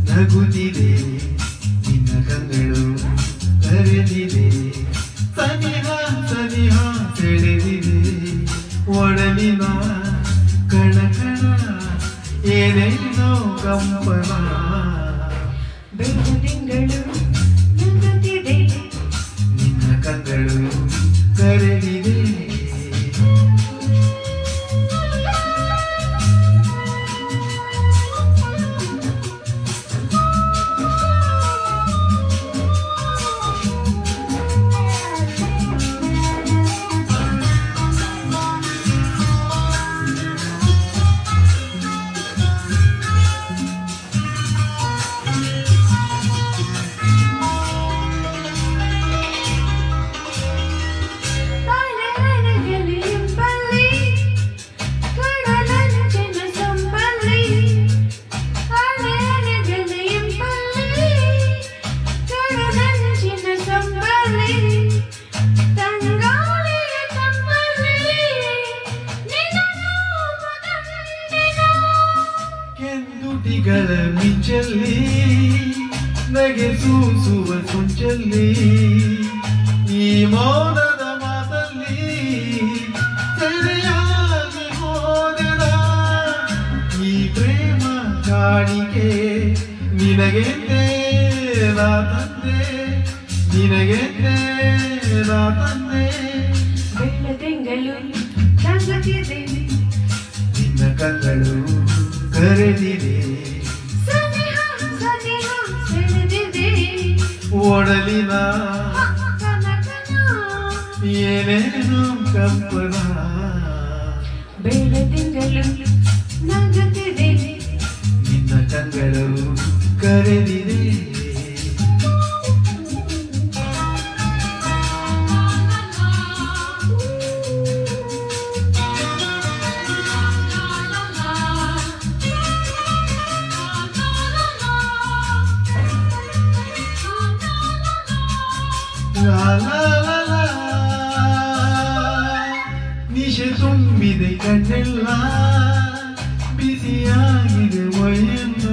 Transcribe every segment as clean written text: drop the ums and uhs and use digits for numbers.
ನಗುತ್ತಿದೆ ನಿನ್ನ ಕಂಗಳು ಕರೆದಿದೆ ಸನಿಹ ಸನಿಹ ಸೆಳೆದಿದೆ ಒಡಲಿನ ಕಣಕಣ ಏನೇನೋ ಕಂಪನ ಬೆಳದಿಂಗಳು ನಗುತ್ತಿದೆ ನಿನ್ನ ಕಂಗಳು ಕರೆದಿದೆ ಕೆಂದುಟಿಗಳ ಮಿಂಚಲ್ಲಿ ನಗೆ ಸೂಸುವ ಕೊಂಚಲ್ಲಿ ಈ ಮೌನದ ಮಾತಲ್ಲಿ ಸೆರೆಯಾಗಿ ಹೋದೆನ ಈ ಪ್ರೇಮ ಕಾಣಿಕೆ ನಿನಗೆಂದೇ ನಾ ತಂದೆ ನಿನಗೆಂದೇ ನಾ ತಂದೆ ಬೆಳದಿಂಗಳು ನಗುತ್ತಿದೆ ನಿನ್ನ ಕಂಗಳು ಕರೆದಿದೆ ಸನಿಹ ಸನಿಹ ಸೆಳೆದಿದೆ ಒಡಲಿನ ಕನಕನ ಏನೇನು ಕಂಪನ ಬೆಳದಿಂಗಳು ನಗುತ್ತಿದೆ ನಿನ್ನ ಕಂಗಳು ಕರೆದಿದೆ ಲಾ ಲಾ ಲಾ ಲಾ ನಿಶೆ ತುಂಬಿದೆ ಕಣ್ಣೆಲ್ಲ ಬಿಸಿಯಾಗಿದೆ ಮೈಯೆಲ್ಲ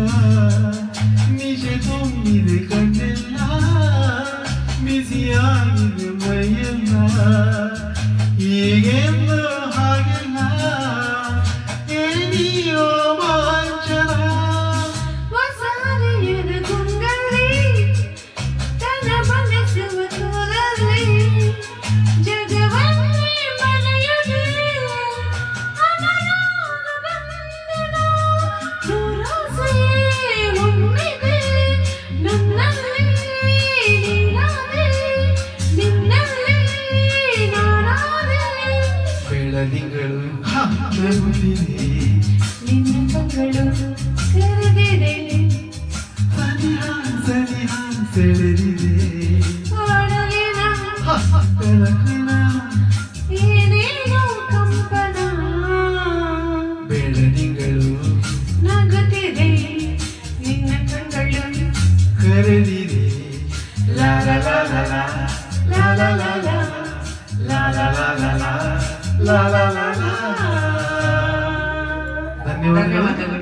ನಿಶೆ ತುಂಬಿದೆ ಕಣ್ಣೆಲ್ಲ ಬಿಸಿಯಾಗಿದೆ ಮೈಯೆಲ್ಲ ಹೀಗೆಲ್ಲ ಹಾಗೆಲ್ಲ ಏನಿಯೋ ವಾಂಚನ ಹೊಸರಿಯದ ಗುಂಗಲ್ಲಿ ತನ್ನ ಮನಸ್ಸುವ ತೋರಲ್ಲಿ ಜಗವನ್ನೇ ಮನೆಯುತ್ತೆ ಅಮರಾಗ ಬಂದನ ನೂರಾಸೆಯೇ ಹೊಮ್ಮಿದೆ ನನ್ನಲ್ಲಿ ನೀನಾದೆ ನಿನ್ನಲ್ಲಿ ನಾನಾದೆ ಬೆಳದಿಂಗಳು ನಗುತ್ತಿದೆ ನಿನ್ನ ಕಂಗಳು ಕರೆದಿದೆ ಸನಿಹ ಸನಿಹ ಸೆಳೆದಿದೆ ಒಡಲಿನ ಕನಕನ ಏನೇನೋ ಕಂಪನ ಬೆಳದಿಂಗಳು ನಗುತ್ತಿದೆ ನಿನ್ನ ಕಂಗಳು ಕರೆದಿದೆ ಲಾ ಲಾ ಲಾ ಲಾ ಲಾ ಲಾ ಲಾ ಲಾ ಲಾ ಲಾ ಲಾ ಲಾ ಲಾ ಲಾ ಲಾ ಲಾ ಲಾ. ಧನ್ಯವಾದಗಳು.